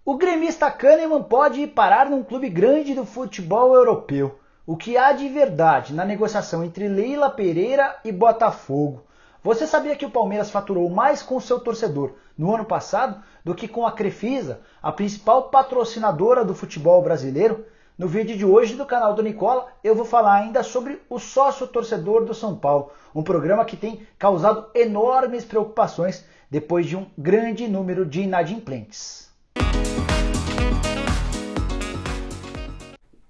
O gremista Kahneman pode ir parar num clube grande do futebol europeu. O que há de verdade na negociação entre Leila Pereira e Botafogo? Você sabia que o Palmeiras faturou mais com seu torcedor no ano passado do que com a Crefisa, a principal patrocinadora do futebol brasileiro? No vídeo de hoje do canal do Nicola, eu vou falar ainda sobre o sócio-torcedor do São Paulo, um programa que tem causado enormes preocupações depois de um grande número de inadimplentes.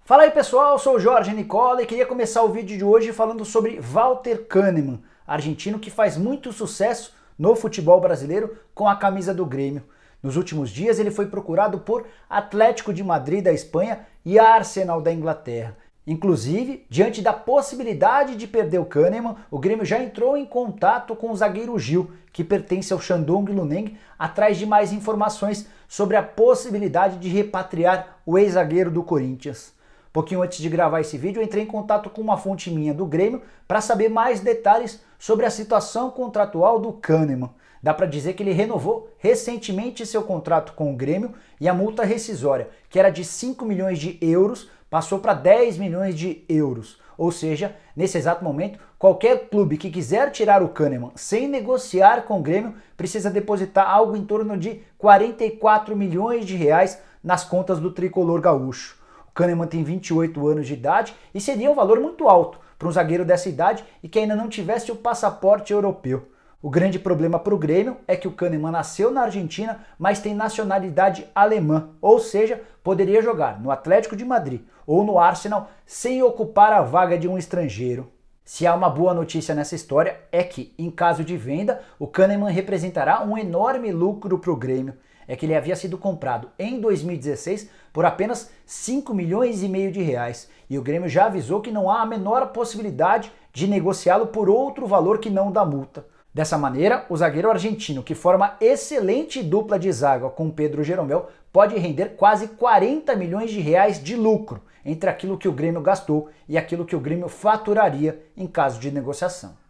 Fala aí pessoal, eu sou o Jorge Nicola e queria começar o vídeo de hoje falando sobre Walter Kahneman, argentino que faz muito sucesso no futebol brasileiro com a camisa do Grêmio. Nos últimos dias ele foi procurado por Atlético de Madrid da Espanha e Arsenal da Inglaterra. Inclusive, diante da possibilidade de perder o Kahneman, o Grêmio já entrou em contato com o zagueiro Gil, que pertence ao Shandong Luneng, atrás de mais informações sobre a possibilidade de repatriar o ex-zagueiro do Corinthians. Pouquinho antes de gravar esse vídeo, eu entrei em contato com uma fonte minha do Grêmio para saber mais detalhes sobre a situação contratual do Kahneman. Dá para dizer que ele renovou recentemente seu contrato com o Grêmio e a multa rescisória, que era de 5 milhões de euros, passou para 10 milhões de euros. Ou seja, nesse exato momento, qualquer clube que quiser tirar o Kahneman sem negociar com o Grêmio precisa depositar algo em torno de 44 milhões de reais nas contas do tricolor gaúcho. Kahneman tem 28 anos de idade e seria um valor muito alto para um zagueiro dessa idade e que ainda não tivesse o passaporte europeu. O grande problema para o Grêmio é que o Kahneman nasceu na Argentina, mas tem nacionalidade alemã, ou seja, poderia jogar no Atlético de Madrid ou no Arsenal sem ocupar a vaga de um estrangeiro. Se há uma boa notícia nessa história é que, em caso de venda, o Kahneman representará um enorme lucro para o Grêmio. É que ele havia sido comprado em 2016 por apenas 5 milhões e meio de reais e o Grêmio já avisou que não há a menor possibilidade de negociá-lo por outro valor que não da multa. Dessa maneira, o zagueiro argentino, que forma excelente dupla de zaga com Pedro Jeromel, pode render quase 40 milhões de reais de lucro entre aquilo que o Grêmio gastou e aquilo que o Grêmio faturaria em caso de negociação.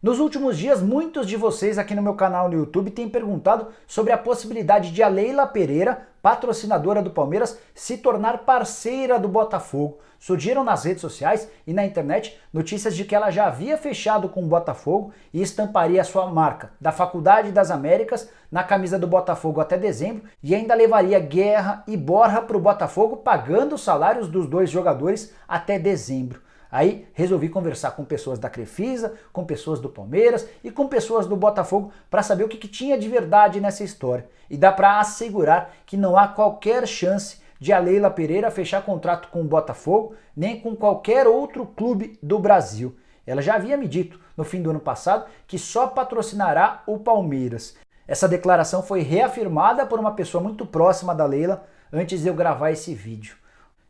Nos últimos dias, muitos de vocês aqui no meu canal no YouTube têm perguntado sobre a possibilidade de a Leila Pereira, patrocinadora do Palmeiras, se tornar parceira do Botafogo. Surgiram nas redes sociais e na internet notícias de que ela já havia fechado com o Botafogo e estamparia a sua marca da Faculdade das Américas na camisa do Botafogo até dezembro e ainda levaria Guerra e Borja para o Botafogo pagando os salários dos dois jogadores até dezembro. Aí resolvi conversar com pessoas da Crefisa, com pessoas do Palmeiras e com pessoas do Botafogo para saber o que tinha de verdade nessa história. E dá para assegurar que não há qualquer chance de a Leila Pereira fechar contrato com o Botafogo, nem com qualquer outro clube do Brasil. Ela já havia me dito no fim do ano passado que só patrocinará o Palmeiras. Essa declaração foi reafirmada por uma pessoa muito próxima da Leila antes de eu gravar esse vídeo.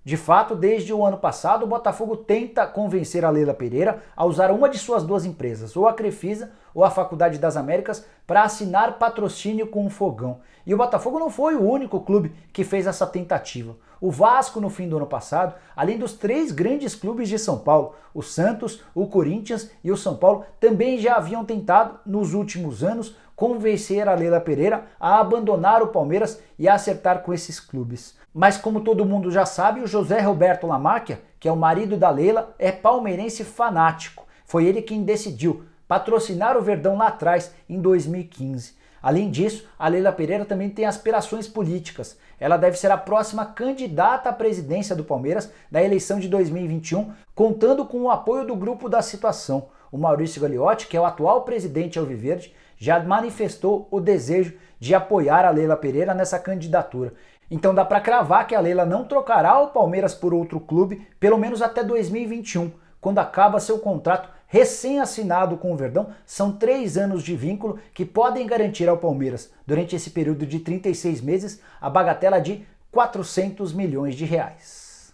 De fato, desde o ano passado, o Botafogo tenta convencer a Leila Pereira a usar uma de suas duas empresas, ou a Crefisa ou a Faculdade das Américas, para assinar patrocínio com o Fogão. E o Botafogo não foi o único clube que fez essa tentativa. O Vasco, no fim do ano passado, além dos três grandes clubes de São Paulo, o Santos, o Corinthians e o São Paulo, também já haviam tentado, nos últimos anos, convencer a Leila Pereira a abandonar o Palmeiras e a acertar com esses clubes. Mas como todo mundo já sabe, o José Roberto Lamáquia, que é o marido da Leila, é palmeirense fanático. Foi ele quem decidiu patrocinar o Verdão lá atrás, em 2015. Além disso, a Leila Pereira também tem aspirações políticas. Ela deve ser a próxima candidata à presidência do Palmeiras da eleição de 2021, contando com o apoio do grupo da situação. O Maurício Gagliotti, que é o atual presidente alviverde, já manifestou o desejo de apoiar a Leila Pereira nessa candidatura. Então dá para cravar que a Leila não trocará o Palmeiras por outro clube, pelo menos até 2021, quando acaba seu contrato recém-assinado com o Verdão. São 3 anos de vínculo que podem garantir ao Palmeiras, durante esse período de 36 meses, a bagatela de 400 milhões de reais.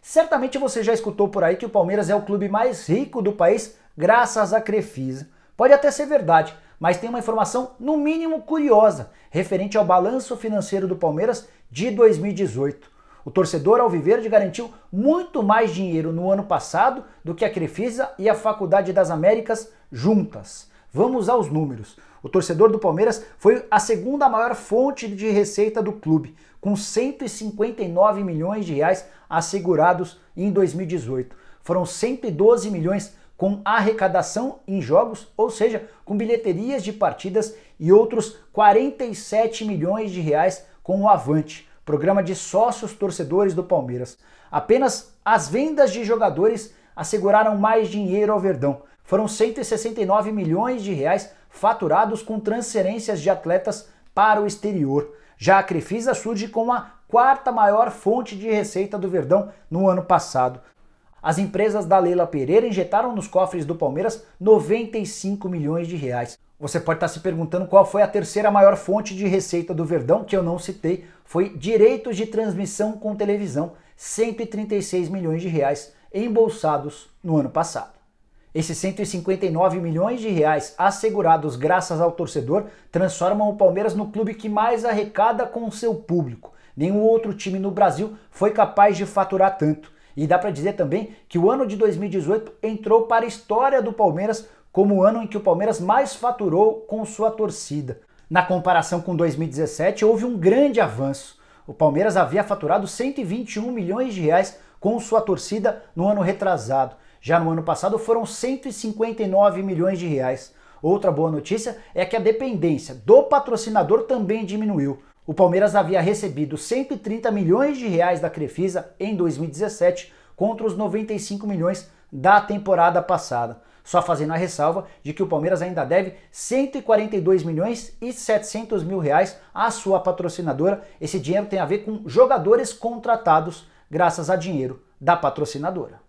Certamente você já escutou por aí que o Palmeiras é o clube mais rico do país graças à Crefisa. Pode até ser verdade, mas tem uma informação no mínimo curiosa referente ao balanço financeiro do Palmeiras de 2018. O torcedor alviverde garantiu muito mais dinheiro no ano passado do que a Crefisa e a Faculdade das Américas juntas. Vamos aos números. O torcedor do Palmeiras foi a segunda maior fonte de receita do clube, com 159 milhões de reais assegurados em 2018. Foram 112 milhões com arrecadação em jogos, ou seja, com bilheterias de partidas, e outros 47 milhões de reais com o Avante, programa de sócios torcedores do Palmeiras. Apenas as vendas de jogadores asseguraram mais dinheiro ao Verdão. Foram 169 milhões de reais faturados com transferências de atletas para o exterior. Já a Crefisa surge como a quarta maior fonte de receita do Verdão no ano passado. As empresas da Leila Pereira injetaram nos cofres do Palmeiras 95 milhões de reais. Você pode estar se perguntando qual foi a terceira maior fonte de receita do Verdão, que eu não citei, foi direitos de transmissão com televisão, 136 milhões de reais embolsados no ano passado. Esses 159 milhões de reais assegurados graças ao torcedor transformam o Palmeiras no clube que mais arrecada com seu público. Nenhum outro time no Brasil foi capaz de faturar tanto. E dá para dizer também que o ano de 2018 entrou para a história do Palmeiras como o ano em que o Palmeiras mais faturou com sua torcida. Na comparação com 2017, houve um grande avanço. O Palmeiras havia faturado 121 milhões de reais com sua torcida no ano retrasado. Já no ano passado foram 159 milhões de reais. Outra boa notícia é que a dependência do patrocinador também diminuiu. O Palmeiras havia recebido 130 milhões de reais da Crefisa em 2017 contra os 95 milhões da temporada passada. Só fazendo a ressalva de que o Palmeiras ainda deve 142 milhões e 700 mil reais à sua patrocinadora. Esse dinheiro tem a ver com jogadores contratados graças a dinheiro da patrocinadora.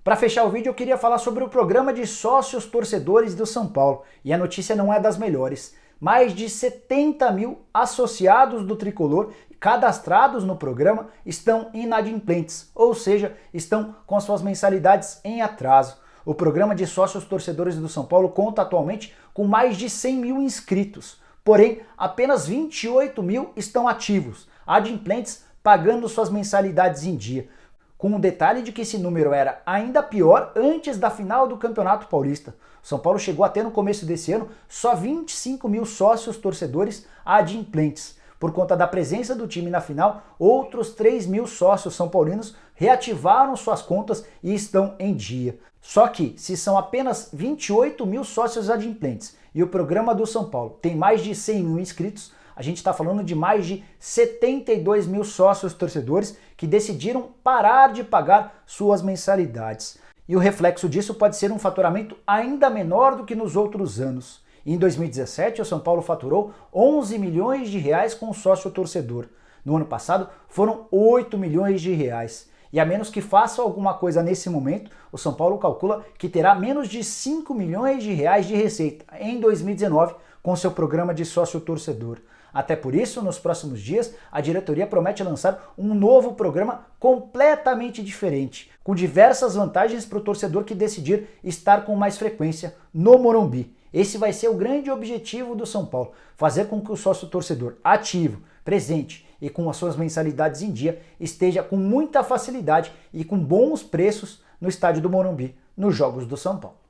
Para fechar o vídeo, eu queria falar sobre o programa de sócios torcedores do São Paulo. E a notícia não é das melhores. Mais de 70 mil associados do Tricolor cadastrados no programa estão inadimplentes, ou seja, estão com suas mensalidades em atraso. O programa de sócios torcedores do São Paulo conta atualmente com mais de 100 mil inscritos, porém apenas 28 mil estão ativos, adimplentes pagando suas mensalidades em dia, com o detalhe de que esse número era ainda pior antes da final do Campeonato Paulista. O São Paulo chegou a ter no começo desse ano só 25 mil sócios torcedores adimplentes. Por conta da presença do time na final, outros 3 mil sócios são paulinos reativaram suas contas e estão em dia. Só que, se são apenas 28 mil sócios adimplentes e o programa do São Paulo tem mais de 100 mil inscritos, a gente está falando de mais de 72 mil sócios torcedores que decidiram parar de pagar suas mensalidades. E o reflexo disso pode ser um faturamento ainda menor do que nos outros anos. Em 2017, o São Paulo faturou 11 milhões de reais com o sócio torcedor. No ano passado, foram 8 milhões de reais. E a menos que faça alguma coisa nesse momento, o São Paulo calcula que terá menos de 5 milhões de reais de receita em 2019 com seu programa de sócio torcedor. Até por isso, nos próximos dias, a diretoria promete lançar um novo programa completamente diferente, com diversas vantagens para o torcedor que decidir estar com mais frequência no Morumbi. Esse vai ser o grande objetivo do São Paulo, fazer com que o sócio torcedor ativo, presente e com as suas mensalidades em dia esteja com muita facilidade e com bons preços no estádio do Morumbi, nos Jogos do São Paulo.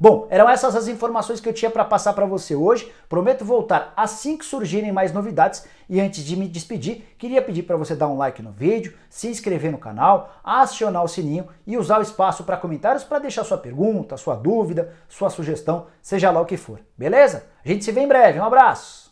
Bom, eram essas as informações que eu tinha para passar para você hoje. Prometo voltar assim que surgirem mais novidades. E antes de me despedir, queria pedir para você dar um like no vídeo, se inscrever no canal, acionar o sininho e usar o espaço para comentários para deixar sua pergunta, sua dúvida, sua sugestão, seja lá o que for. Beleza? A gente se vê em breve. Um abraço!